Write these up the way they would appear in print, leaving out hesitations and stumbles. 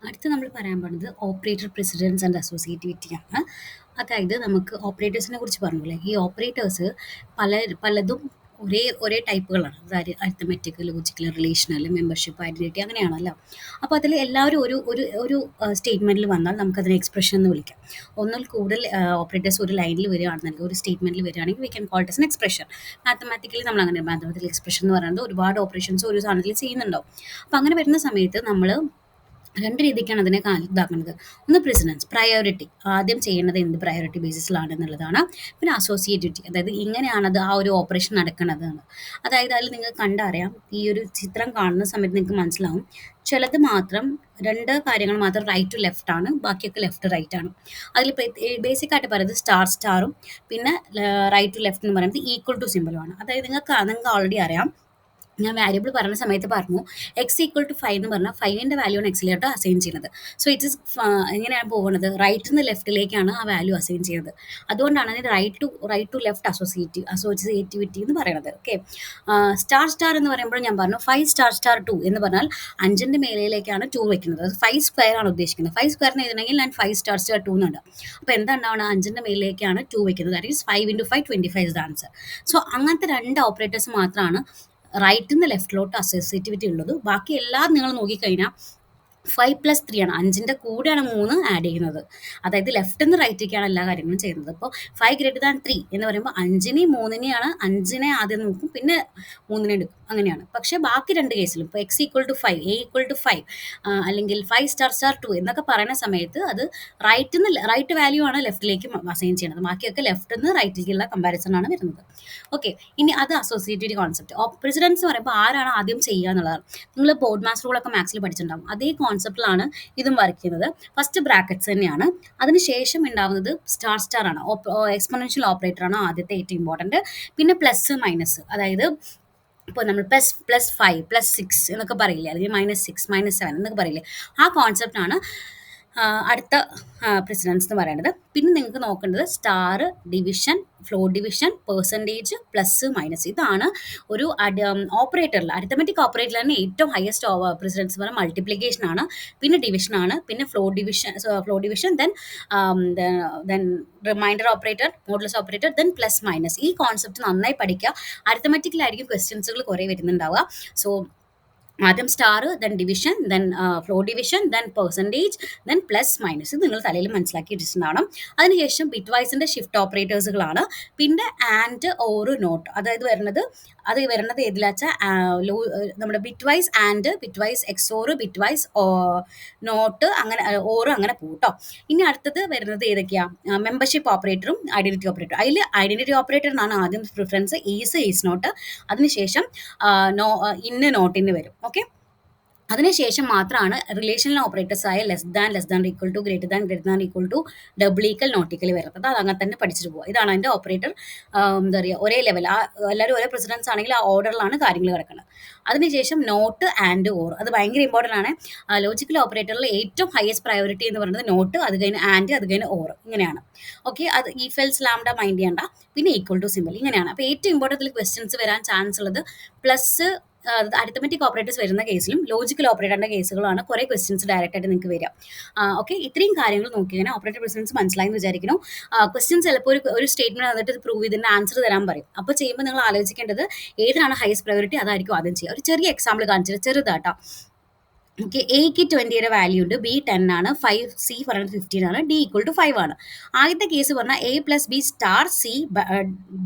അടുത്ത് നമ്മൾ പറയാൻ പോകുന്നത് ഓപ്പറേറ്റർ പ്രസിഡൻസ് ആൻഡ് അസോസിയേറ്റിവിറ്റി ആണ്. അതായത് നമുക്ക് ഓപ്പറേറ്റേഴ്സിനെ കുറിച്ച് പറഞ്ഞില്ലേ, ഈ ഓപ്പറേറ്റേഴ്സ് പല പലതും ഒരേ ഒരേ ടൈപ്പുകളാണ്. അതായത് arithmetic, logical, relational, membership, identity അങ്ങനെയാണല്ലോ. അപ്പോൾ അതിൽ എല്ലാവരും ഒരു ഒരു ഒരു സ്റ്റേറ്റ്മെൻറ്റിൽ വന്നാൽ നമുക്കതിനെ എക്സ്പ്രഷൻ എന്ന് വിളിക്കാം. ഒന്നിൽ കൂടുതൽ ഓപ്പറേറ്റേഴ്സ് ഒരു ലൈനിൽ വരികയാണെന്നുണ്ടെങ്കിൽ, ഒരു സ്റ്റേറ്റ്മെൻറ്റിൽ വരികയാണെങ്കിൽ we can call it N expression. Mathematically നമ്മൾ അങ്ങനെ മാത്തമാറ്റിക്കൽ എക്സ്പ്രഷൻ എന്ന് പറയുന്നത് ഒരുപാട് ഓപ്പറേഷൻസ് ഒരു സാധനത്തിൽ ചെയ്യുന്നുണ്ടാവും. അപ്പോൾ അങ്ങനെ വരുന്ന സമയത്ത് നമ്മൾ രണ്ട് രീതിക്കാണ് അതിനെ ഇതാക്കുന്നത്. ഒന്ന് പ്രസിഡൻസ്, പ്രയോറിറ്റി, ആദ്യം ചെയ്യുന്നത് എന്ത് പ്രയോറിറ്റി ബേസിസിലാണ് എന്നുള്ളതാണ്. പിന്നെ അസോസിയേറ്റിവിറ്റി, അതായത് ഇങ്ങനെയാണത് ആ ഒരു ഓപ്പറേഷൻ നടക്കുന്നതാണ്. അതായത് അതിൽ നിങ്ങൾക്ക് കണ്ടറിയാം, ഈ ഒരു ചിത്രം കാണുന്ന സമയത്ത് നിങ്ങൾക്ക് മനസ്സിലാവും ചിലത് മാത്രം രണ്ട് കാര്യങ്ങൾ മാത്രം റൈറ്റ് ടു ലെഫ്റ്റ് ആണ്, ബാക്കിയൊക്കെ ലെഫ്റ്റ് റൈറ്റ് ആണ്. അതിൽ ബേസിക് ആയിട്ട് പറയുന്നത് സ്റ്റാർ സ്റ്റാറും പിന്നെ റൈറ്റ് ടു ലെഫ്റ്റ് എന്ന് പറയുന്നത് ഈക്വൽ ടു സിമ്പിളുമാണ്. അതായത് നിങ്ങൾക്ക് ഓൾറെഡി അറിയാം, ഞാൻ വാരിയബിൾ പറഞ്ഞ സമയത്ത് പറഞ്ഞു എക്സ് ഈക്വൽ ടു 5 എന്ന് പറഞ്ഞാൽ 5ന്റെ വാല്യൂ ആണ് എക്സിലോട്ട് അസൈൻ ചെയ്യുന്നത്. സോ ഇറ്റ് ഇസ് എങ്ങനെയാണ് പോകുന്നത്, റൈറ്റിൽ നിന്ന് ലെഫ്റ്റിലേക്കാണ് ആ വാല്യൂ അസൈൻ ചെയ്യുന്നത്. അതുകൊണ്ടാണ് അതിന് റൈറ്റ് ടു ലെഫ്റ്റ് അസോസിയേറ്റിവിറ്റി എന്ന് പറയുന്നത്. ഓക്കെ, സ്റ്റാർ സ്റ്റാർ എന്ന് പറയുമ്പോൾ ഞാൻ പറഞ്ഞു 5 സ്റ്റാർ സ്റ്റാർ 2 എന്ന് പറഞ്ഞാൽ 5ന്റെ മേലയിലേക്കാണ് 2 വെക്കുന്നത്. അത് 5 സ്ക്വയർ ആണ് ഉദ്ദേശിക്കുന്നത്. 5 സ്ക്വയറിന് എഴുതണമെങ്കിൽ ഞാൻ 5 സ്റ്റാർ സ്റ്റാർ 2 എന്നുണ്ട്. അപ്പോൾ എന്താ ഉണ്ടാവുക, 5ന്റെ മേലിലേക്കാണ് 2 വെക്കുന്നത്. That is 5 into 5 25 is answer. So അങ്ങനത്തെ രണ്ട് ഓപ്പറേറ്റേഴ്സ് മാത്രമാണ് റൈറ്റിൽ നിന്ന് ലെഫ്റ്റിലോട്ട് അസോസിയേറ്റിവിറ്റി ഉള്ളത്. ബാക്കി എല്ലാം നിങ്ങൾ നോക്കിക്കഴിഞ്ഞാൽ 5+3 ആണ്, 5ന്റെ കൂടെയാണ് 3 ആഡ് ചെയ്യുന്നത്. അതായത് ലെഫ്റ്റ് നിന്ന് റൈറ്റിലേക്കാണ് എല്ലാ കാര്യങ്ങളും ചെയ്യുന്നത്. ഇപ്പോൾ 5 > 3 എന്ന് പറയുമ്പോൾ 5നെയും 3നെയാണ്, 5നെ ആദ്യം നോക്കും പിന്നെ 3നെ എടുക്കും, അങ്ങനെയാണ്. പക്ഷേ ബാക്കി രണ്ട് കേസിലും ഇപ്പോൾ x equal to 5, A equal to 5 അല്ലെങ്കിൽ 5 സ്റ്റാർ സ്റ്റാർ 2 എന്നൊക്കെ പറയുന്ന സമയത്ത് അത് റൈറ്റ് വാല്യൂ ആണ് ലെഫ്റ്റിലേക്ക് അസൈൻ ചെയ്യുന്നത്. ബാക്കിയൊക്കെ ലെഫ്റ്റിൽ നിന്ന് റൈറ്റിലേക്കുള്ള കമ്പാരിസൺ ആണ് വരുന്നത്. ഓക്കെ, ഇനി അത് അസോസിയേറ്റീവ് കോൺസെപ്റ്റ്. പ്രസിഡൻസ് പറയുമ്പോൾ ആരാണ് ആദ്യം ചെയ്യുക എന്നുള്ളതാണ്. നിങ്ങൾ ബോർഡ് മാസ്റ്റർ റൂളൊക്കെ മാത്സിൽ പഠിച്ചിട്ടുണ്ടാകും. അതേ കോൺസെപ്റ്റിലാണ് ഇതും വർക്ക് ചെയ്യുന്നത്. ഫസ്റ്റ് ബ്രാക്കറ്റ്സ് തന്നെയാണ്, അതിനുശേഷം ഉണ്ടാവുന്നത് സ്റ്റാർ സ്റ്റാർ ആണ്, എക്സ്പൊണൻഷ്യൽ ഓപ്പറേറ്റർ ആണ് ആദ്യത്തെ ഏറ്റവും ഇമ്പോർട്ടൻറ്റ്. പിന്നെ പ്ലസ് മൈനസ്, അതായത് ഇപ്പോൾ നമ്മൾ +5 +6 എന്നൊക്കെ പറയില്ലേ, അല്ലെങ്കിൽ -6 -7 എന്നൊക്കെ പറയില്ലേ, ആ കോൺസെപ്റ്റാണ് അടുത്ത പ്രസിഡൻസ് എന്ന് പറയുന്നത്. പിന്നെ നിങ്ങൾക്ക് നോക്കേണ്ടത് star, division, flow division, percentage, plus minus. ഇതാണ് ഒരു ഓപ്പറേറ്ററിൽ, അരിത്തമെറ്റിക് ഓപ്പറേറ്ററിൽ തന്നെ ഏറ്റവും ഹയസ്റ്റ് പ്രസിഡൻസ് എന്ന് പറയുന്നത് മൾട്ടിപ്ലിക്കേഷൻ ആണ്, പിന്നെ ഡിവിഷൻ ആണ്, പിന്നെ floor division then remainder operator, modulus operator, then plus minus. ഈ കോൺസെപ്റ്റ് നന്നായി പഠിക്കുക. അരിത്തമെറ്റിക്കിലായിരിക്കും ക്വസ്റ്റ്യൻസുകൾ കുറേ വരുന്നുണ്ടാവുക. സോ ആദ്യം star, then division, then floor division, then percentage, then plus minus. നിങ്ങൾ തലയിൽ മനസ്സിലാക്കി വെച്ചിട്ടുണ്ടാവണം. അതിനുശേഷം ബിറ്റ് വൈസിൻ്റെ ഷിഫ്റ്റ് ഓപ്പറേറ്റേഴ്സുകളാണ്. പിന്നെ ആൻഡ്, ഓർ, നോട്ട്. അതായത് വരുന്നത് ഏതിലാച്ചാൽ നമ്മുടെ bit wise and, bit wise XOR, bit wise not, അങ്ങനെ ഓറും അങ്ങനെ പോകും കേട്ടോ. ഇനി അടുത്തത് വരുന്നത് ഏതൊക്കെയാണ്, മെമ്പർഷിപ്പ് ഓപ്പറേറ്ററും ഐഡന്റിറ്റി ഓപ്പറേറ്ററും. അതിൽ ഐഡന്റിറ്റി ഓപ്പറേറ്ററിനാണ് ആദ്യം പ്രിഫറൻസ്, ഈസ് നോട്ട്. അതിനുശേഷം നോട്ടിന് വരും. ഓക്കെ, അതിനുശേഷം മാത്രമാണ് റിലേഷണൽ ഓപ്പറേറ്റേഴ്സ് ആയ less than equal to, greater than equal to, double equal, not equal വരുന്നത്. അത് അങ്ങനെ തന്നെ പഠിച്ചിട്ട് പോകുക. ഇതാണ് അതിൻ്റെ ഓപ്പറേറ്റർ. എന്താ പറയുക, ഒരേ ലെവൽ, എല്ലാവരും ഒരേ പ്രസിഡൻസ് ആണെങ്കിൽ ആ ഓർഡറിലാണ് കാര്യങ്ങൾ കിടക്കുന്നത്. അതിനുശേഷം നോട്ട്, ആൻഡ്, ഓർ. അത് ഭയങ്കര ഇമ്പോർട്ടൻ്റ് ആണ്. ലോജിക്കൽ ഓപ്പറേറ്ററിൽ ഏറ്റവും ഹയസ്റ്റ് പ്രയോറിറ്റി എന്ന് പറയുന്നത് നോട്ട്, അത് കഴിഞ്ഞ് ആൻഡ്, അത് കഴിഞ്ഞ് ഓർ, ഇങ്ങനെയാണ്. ഓക്കെ, അത് ഈഫ് എൽസ് ലാംഡ മൈൻഡ് ചെയ്യേണ്ട. പിന്നെ ഈക്വൽ ടു സിമ്പിൾ, ഇങ്ങനെയാണ്. അപ്പോൾ ഏറ്റവും ഇമ്പോർട്ടൻ്റ് ക്വസ്റ്റ്യൻസ് വരാൻ ചാൻസ് ഉള്ളത് പ്ലസ് അരിത്തമെറ്റിക് ഓപ്പറേറ്റേഴ്സ് വരുന്ന കേസിലും ലോജിക്കൽ ഓപ്പറേറ്ററിന്റെ കേസുകളാണ് കുറേ ക്വസ്റ്റ്യൻസ് ഡയറക്റ്റ് ആയിട്ട് നിങ്ങൾക്ക് വരിക. ഓക്കെ, ഇത്രയും കാര്യങ്ങൾ നോക്കി കഴിഞ്ഞാൽ ഓപ്പറേറ്റർ പ്രസിഡൻസ് മനസ്സിലായി എന്ന് വിചാരിക്കുന്നു. ക്വസ്റ്റ്യൻസ് ചിലപ്പോൾ ഒരു സ്റ്റേറ്റ്മെന്റ് വന്നിട്ട് പ്രൂവ് ചെയ്തിട്ട് ആൻസർ തരാൻ പറയും. അപ്പോൾ ചെയ്യുമ്പോൾ നിങ്ങൾ ആലോചിക്കേണ്ടത് ഏതാണ് ഹയസ്റ്റ് പ്രയോറിറ്റി, അതായിരിക്കും ആദ്യം ചെയ്യുക. ഒരു ചെറിയ എക്സാമ്പിൾ കാണിച്ചിട്ട്, ചെറുതാട്ടോ. ഓക്കെ, എക്ക് 20യുടെ വാല്യൂ ഉണ്ട്, ബി 10 ആണ്, 5C പറയുന്നത് 15 ആണ്, ഡി ഈക്വൽ ടു 5 ആണ്. ആദ്യത്തെ കേസ് പറഞ്ഞാൽ A+B star C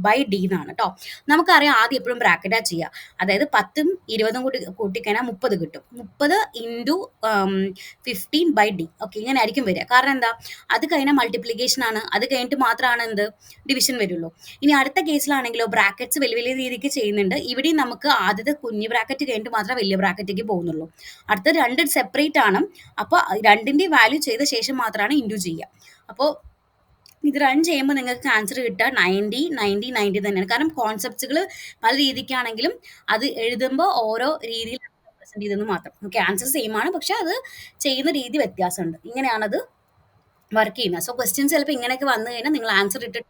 by D എന്നാണ് കേട്ടോ. നമുക്കറിയാം ആദ്യം എപ്പോഴും ബ്രാക്കറ്റാണ് ചെയ്യുക. അതായത് 10ഉം 20ഉം കൂടി കൂട്ടിക്കഴിഞ്ഞാൽ 30 കിട്ടും. 30 ഇൻറ്റു 15 ബൈ ഡി. ഓക്കെ, ഇങ്ങനെ ആയിരിക്കും വരിക. കാരണം എന്താ, അത് കഴിഞ്ഞാൽ മൾട്ടിപ്ലിക്കേഷൻ ആണ്, അത് കഴിഞ്ഞിട്ട് മാത്രമാണ് എന്ത് ഡിവിഷൻ വരുള്ളൂ. ഇനി അടുത്ത കേസിലാണെങ്കിലോ ബ്രാക്കറ്റ്സ് വലിയ വലിയ രീതിക്ക് ചെയ്യുന്നുണ്ട്. ഇവിടെയും നമുക്ക് ആദ്യത്തെ കുഞ്ഞ് ബ്രാക്കറ്റ് കഴിഞ്ഞിട്ട് മാത്രമേ വലിയ ബ്രാക്കറ്റിലേക്ക് പോകുന്നുള്ളൂ. അടുത്ത രണ്ട് സെപ്പറേറ്റ് ആണ്. അപ്പോൾ രണ്ടിൻ്റെ വാല്യൂ ചെയ്ത ശേഷം മാത്രമാണ് ഇൻറ്റു ചെയ്യുക. അപ്പോൾ ഇത് റൺ ചെയ്യുമ്പോൾ നിങ്ങൾക്ക് ആൻസർ കിട്ടുക 90 90 90 തന്നെയാണ്. കാരണം കോൺസെപ്റ്റ്സുകൾ പല രീതിക്കാണെങ്കിലും അത് എഴുതുമ്പോൾ ഓരോ രീതിയിൽ പ്രസൻറ്റ് ചെയ്തെന്ന് മാത്രം. ഓക്കെ, ആൻസർ സെയിം ആണ്, പക്ഷെ അത് ചെയ്യുന്ന രീതി വ്യത്യാസമുണ്ട്. ഇങ്ങനെയാണത് വർക്ക് ചെയ്യുന്നത്. സോ ക്വസ്റ്റ്യൻസ് ചിലപ്പോൾ ഇങ്ങനെയൊക്കെ വന്നു കഴിഞ്ഞാൽ നിങ്ങൾ ആൻസർ ഇട്ടിട്ട്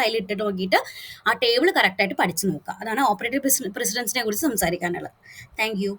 അതിൽ ഇട്ടിട്ട് നോക്കിയിട്ട് ആ ടേബിൾ കറക്റ്റായിട്ട് പഠിച്ചു നോക്കുക. അതാണ് ഓപ്പറേറ്റർ പ്രസിഡൻസിനെ കുറിച്ച് സംസാരിക്കാനുള്ളത്. Thank you.